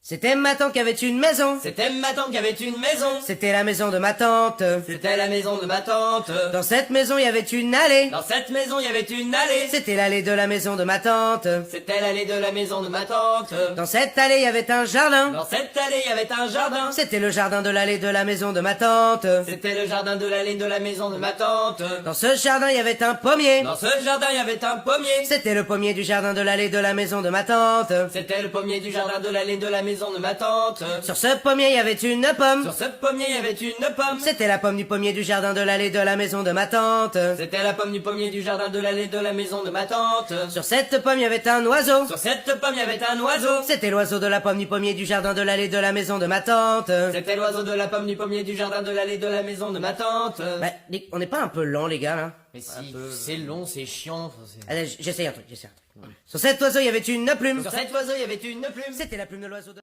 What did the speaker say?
C'était ma tante qui avait une maison. C'était ma tante qui avait une maison. C'était la maison de ma tante. C'était la maison de ma tante. Dans cette maison, il y avait une allée. Dans cette maison, il y avait une allée. C'était l'allée de la maison de ma tante. C'était l'allée de la maison de ma tante. Dans cette allée, il y avait un jardin. Dans cette allée, il y avait un jardin. C'était le jardin de l'allée de la maison de ma tante. C'était le jardin de l'allée de la maison de ma tante. Dans ce jardin, il y avait un pommier. Dans ce jardin, il y avait un pommier. C'était le pommier du jardin de l'allée de la maison de ma tante. C'était le pommier du jardin de l'allée de la maison de ma tante. Sur ce pommier, il y avait une pomme. Sur ce pommier, il y avait une pomme. C'était la pomme du pommier du jardin de l'allée de la maison de ma tante. C'était la pomme du pommier du jardin de l'allée de la maison de ma tante. Sur cette pomme, il y avait un oiseau. Sur cette pomme, il y avait un oiseau. C'était l'oiseau de la pomme du pommier du jardin de l'allée de la maison de ma tante. C'était l'oiseau de la pomme du pommier du jardin de l'allée de la maison de ma tante. Bah, on n'est pas un peu lent, les gars, là? Mais si, c'est long, c'est chiant. Allez, j'essaye un truc. Sur cet oiseau, il y avait une plume. Sur cet oiseau, il y avait une plume. C'était la plume de l'oiseau de...